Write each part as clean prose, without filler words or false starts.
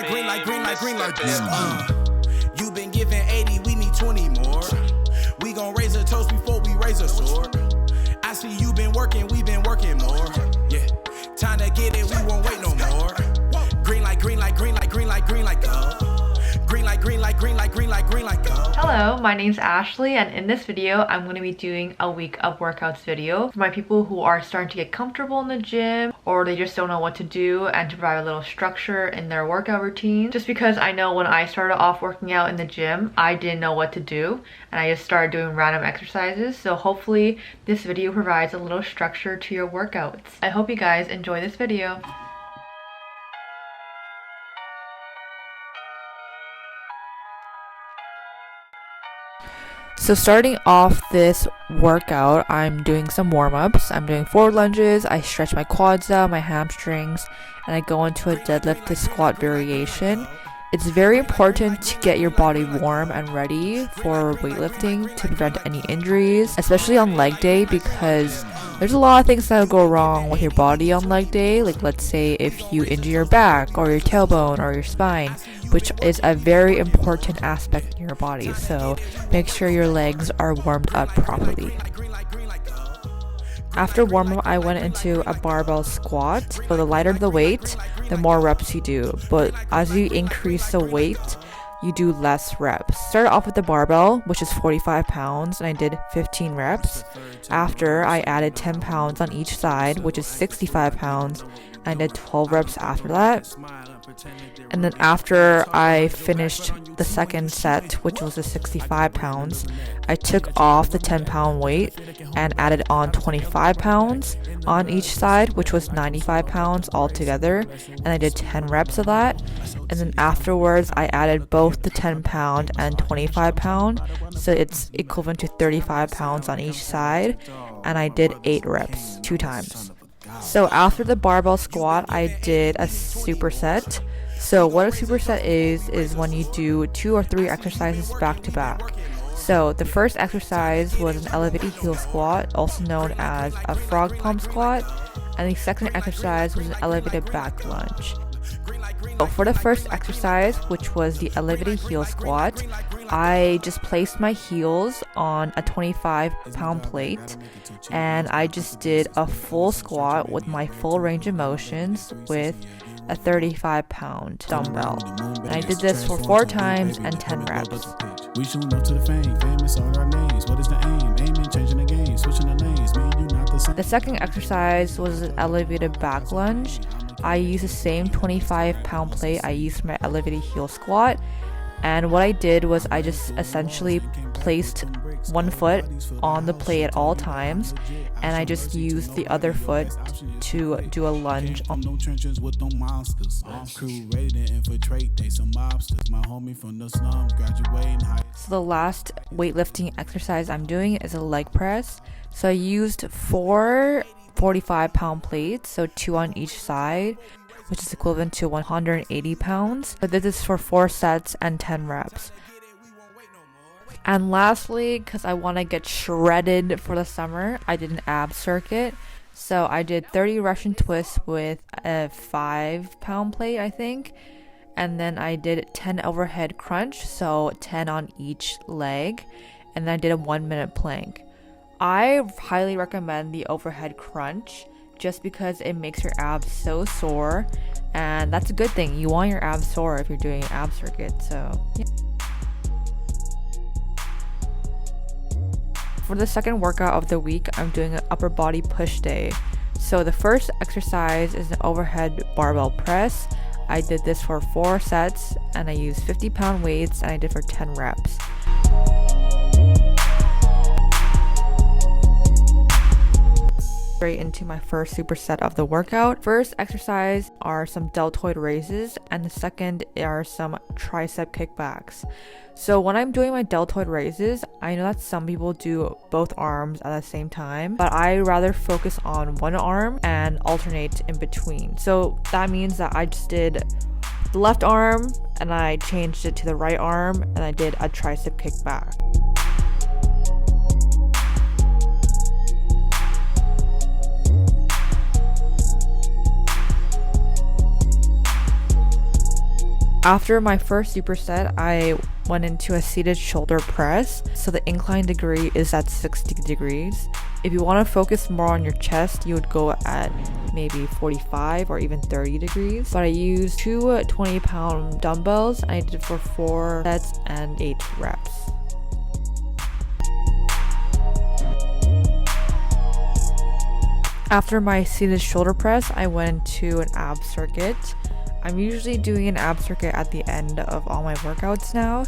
You been giving 80, we need 20 more. We gon' raise a toast before we raise a sword. I see you been working, we been working more. Yeah, time to get it, we won't wait no more. Green light, green light, green light, green light, green light, go. Green light, green light, green light, green light, green light, go. Hello, my name's Ashley, and in this video, I'm going to be doing a week of workouts video for my people who are starting to get comfortable in the gym, or they just don't know what to do, and to provide a little structure in their workout routine. Just because I know when I started off working out in the gym, I didn't know what to do, and I just started doing random exercises. So hopefully this video provides a little structure to your workouts. I hope you guys enjoy this video. So starting off this workout, I'm doing some warm-ups. I'm doing forward lunges, I stretch my quads out, my hamstrings, and I go into a deadlift to squat variation. It's very important to get your body warm and ready for weightlifting to prevent any injuries, especially on leg day, because there's a lot of things that will go wrong with your body on leg day. Like, let's say if you injure your back or your tailbone or your spine, which is a very important aspect in your body. So make sure your legs are warmed up properly. After warm-up, I went into a barbell squat. So the lighter the weight, the more reps you do. But as you increase the weight, you do less reps. Started off with the barbell, which is 45 pounds, and I did 15 reps. After, I added 10 pounds on each side, which is 65 pounds, and I did 12 reps after that. And then after I finished the second set, which was the 65 pounds, I took off the 10-pound weight and added on 25 pounds on each side, which was 95 pounds altogether, and I did 10 reps of that. And then afterwards, I added both the 10-pound and 25-pound, so it's equivalent to 35 pounds on each side, and I did 8 reps 2 times. So after the barbell squat, I did a superset. So what a superset is when you do 2 or 3 exercises back to back. So the first exercise was an elevated heel squat, also known as a frog pump squat, and the second exercise was an elevated back lunge. So for the first exercise, which was the elevated heel squat, I just placed my heels on a 25-pound plate, and I just did a full squat with my full range of motions with a 35-pound dumbbell. And I did this for 4 times and 10 reps. We shooting up to the fame, famous all our names. What is the aim? Aiming, changing the game, switching the lanes. Me and you not the same. The second exercise was an elevated back lunge. I used the same 25-pound plate I used for my elevated heel squat. And what I did was I just essentially placed one foot on the plate at all times, and I just used the other foot to do a lunge. So the last weightlifting exercise I'm doing is a leg press. So I used 4 45-pound plates, so 2 on each side, which is equivalent to 180 pounds. But this is for 4 sets and 10 reps. And lastly, because I want to get shredded for the summer, I did an ab circuit. So I did 30 Russian twists with a 5-pound plate, I think. And then I did 10 overhead crunch, so 10 on each leg. And then I did a 1-minute plank. I highly recommend the overhead crunch just because it makes your abs so sore, and that's a good thing. You want your abs sore if you're doing an ab circuit. So yeah. For the second workout of the week, I'm doing an upper body push day. So the first exercise is an overhead barbell press. I did this for 4 sets, and I used 50-pound weights, and I did for 10 reps. Straight into my first superset of the workout. First exercise are some deltoid raises, and the second are some tricep kickbacks. So when I'm doing my deltoid raises, I know that some people do both arms at the same time, but I rather focus on one arm and alternate in between. So that means that I just did the left arm and I changed it to the right arm, and I did a tricep kickback. After my first superset, I went into a seated shoulder press. So the incline degree is at 60 degrees. If you want to focus more on your chest, you would go at maybe 45 or even 30 degrees. But I used two 20-pound dumbbells and I did it for 4 sets and 8 reps. After my seated shoulder press, I went into an ab circuit. I'm usually doing an ab circuit at the end of all my workouts now,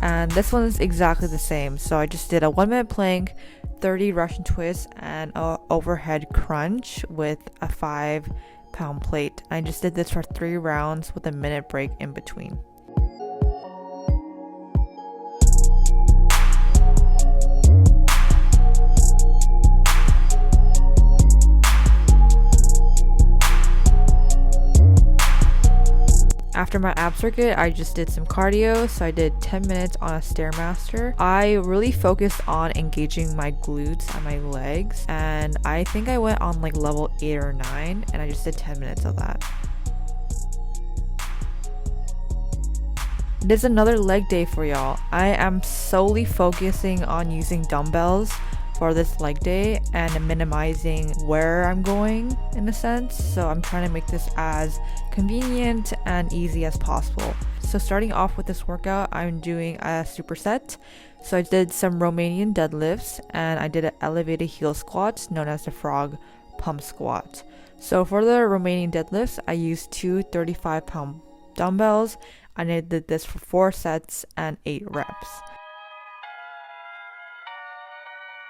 and this one is exactly the same. So I just did a 1-minute plank, 30 Russian twists, and a overhead crunch with a 5-pound plate. I just did this for 3 rounds with a minute break in between. After my ab circuit, I just did some cardio, so I did 10 minutes on a Stairmaster. I really focused on engaging my glutes and my legs, and I think I went on like level 8 or 9, and I just did 10 minutes of that. There's another leg day for y'all. I am solely focusing on using dumbbells for this leg day and minimizing where I'm going in a sense. So I'm trying to make this as convenient and easy as possible. So starting off with this workout, I'm doing a superset. So I did some Romanian deadlifts and I did an elevated heel squat known as the frog pump squat. So for the Romanian deadlifts, I used two 35-pound dumbbells and I did this for 4 sets and 8 reps.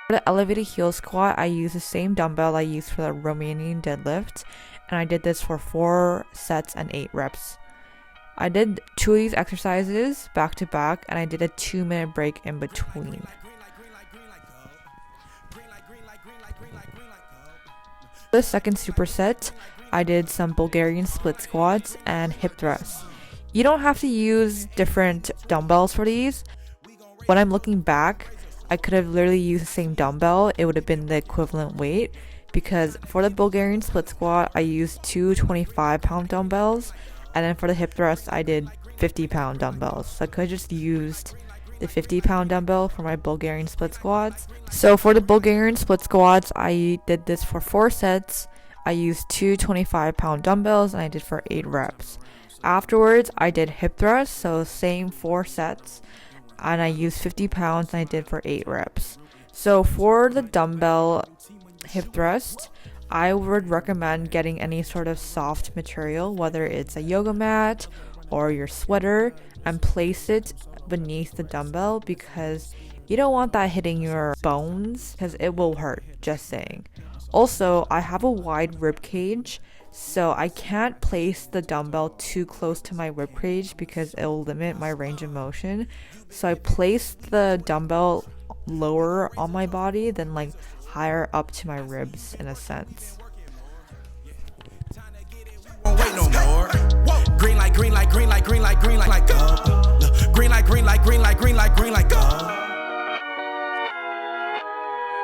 For the elevated heel squat, I used the same dumbbell I used for the Romanian deadlift, and I did this for 4 sets and 8 reps. I did 2 of these exercises back to back, and I did a 2-minute break in between. For the second superset, I did some Bulgarian split squats and hip thrusts. You don't have to use different dumbbells for these. When I'm looking back, I could have literally used the same dumbbell. It would have been the equivalent weight, because for the Bulgarian split squat, I used two 25-pound dumbbells, and then for the hip thrust, I did 50-pound dumbbells. So I could have just used the 50-pound dumbbell for my Bulgarian split squats. So for the Bulgarian split squats, I did this for 4 sets. I used two 25-pound dumbbells, and I did for 8 reps. Afterwards, I did hip thrusts, so same 4 sets. And I used 50 pounds and I did for 8 reps. So for the dumbbell hip thrust, I would recommend getting any sort of soft material, whether it's a yoga mat or your sweater, and place it beneath the dumbbell because you don't want that hitting your bones because it will hurt, just saying. Also, I have a wide rib cage, so I can't place the dumbbell too close to my rib cage because it will limit my range of motion. So I placed the dumbbell lower on my body than like higher up to my ribs in a sense. Wait no more. Green light, green light, green light, green light, green light, go. Green light, green light, green light, green light, green light, go.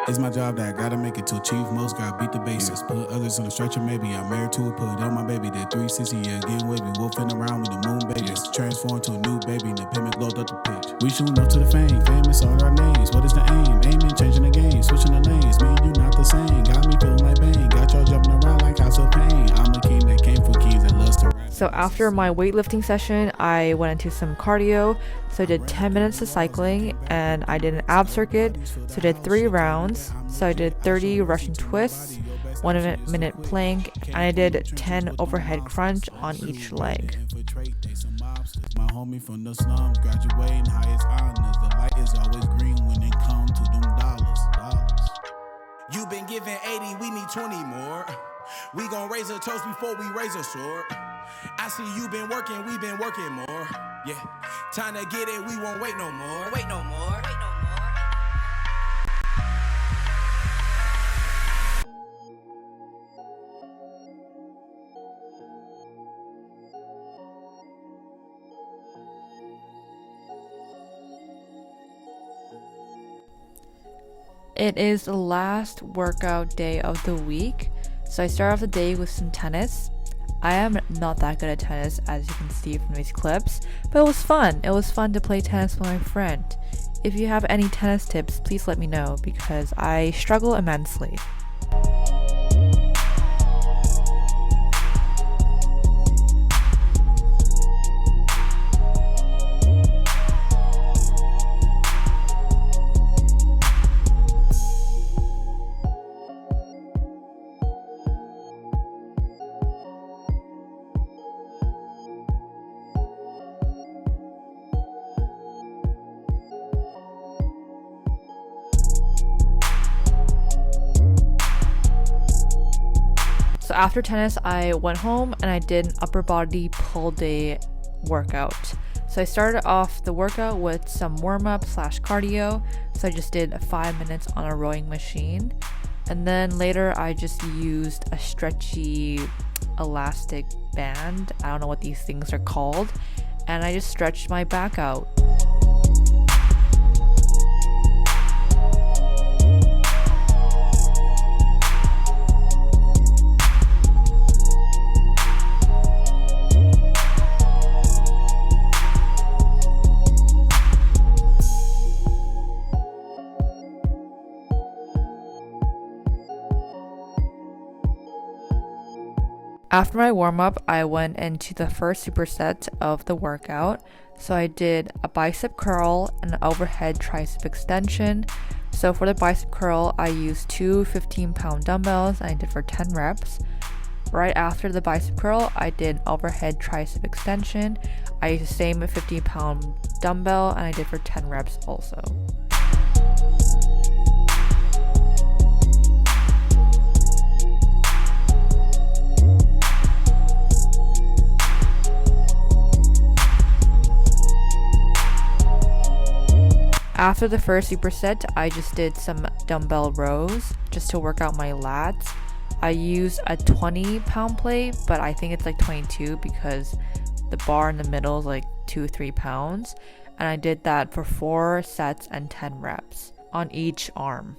It's my job that I gotta make it to achieve most, gotta beat the basics. Put others on the stretcher, maybe I'm married to a put on my baby. That 360, yeah, getting wavy, wolfing around with the moon babies. Transform to a new baby, the payment load up the pitch. We shooting up to the fame, famous all our names. What is the aim? Aiming, changing the game, switching the lanes. Man, you not the same. Got me feeling like bang. Got y'all jumping around like House of Pain. I'm a king that came for keys that loves to rap. So after my weightlifting session, I went into some cardio. So I did 10 minutes of cycling and I did an ab circuit. So I did 3 rounds. So I did 30 Russian twists, 1 minute plank, and I did 10 overhead crunch on each leg. My homie from the slums, graduating highest honors. The light is always green when it comes to them dollars. You been giving 80, we need 20 more. We gon' raise a toast before we raise a sword. I see you been working, we been working more. Yeah, time to get it, we won't wait no more. Wait no more. Wait no more. It is the last workout day of the week. So I start off the day with some tennis. I am not that good at tennis, as you can see from these clips, but it was fun. It was fun to play tennis with my friend. If you have any tennis tips, please let me know because I struggle immensely. So after tennis, I went home and I did an upper body pull day workout. So I started off the workout with some warm-up / cardio. So I just did 5 minutes on a rowing machine. And then later I just used a stretchy elastic band. I don't know what these things are called. And I just stretched my back out. After my warm-up, I went into the first superset of the workout. So I did a bicep curl and an overhead tricep extension. So for the bicep curl, I used two 15-pound dumbbells and I did for 10 reps. Right after the bicep curl, I did an overhead tricep extension. I used the same 15-pound dumbbell and I did for 10 reps also. After the first superset, I just did some dumbbell rows just to work out my lats. I used a 20-pound plate, but I think it's like 22 because the bar in the middle is like 2-3 pounds. And I did that for 4 sets and 10 reps on each arm.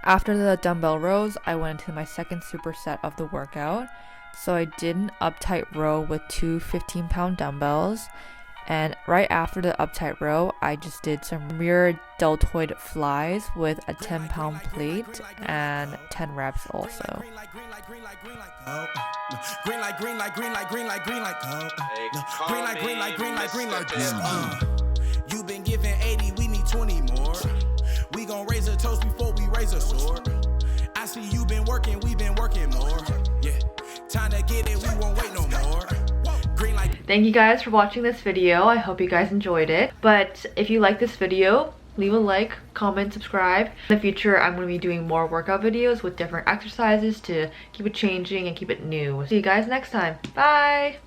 After the dumbbell rows, I went into my second superset of the workout. So I did an uptight row with two 15-pound dumbbells. And right after the uptight row, I just did some rear deltoid flies with a 10-pound plate and 10 reps also. You've been giving 80, we need 20 more. We gon' raise a toast before we raise a sword. I see you been working, we been working more. Yeah, time to get it, we won't wait no more. Green light. Thank you guys for watching this video. I hope you guys enjoyed it. But if you like this video, leave a like, comment, subscribe. In the future, I'm going to be doing more workout videos with different exercises to keep it changing and keep it new. See you guys next time. Bye!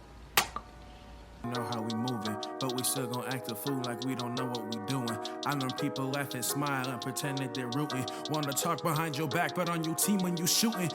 You know how we moving, but we still gon' act a fool like we don't know what we doing. I learn people laugh and smile and pretend that they're rooting. Wanna talk behind your back, but on your team when you shooting.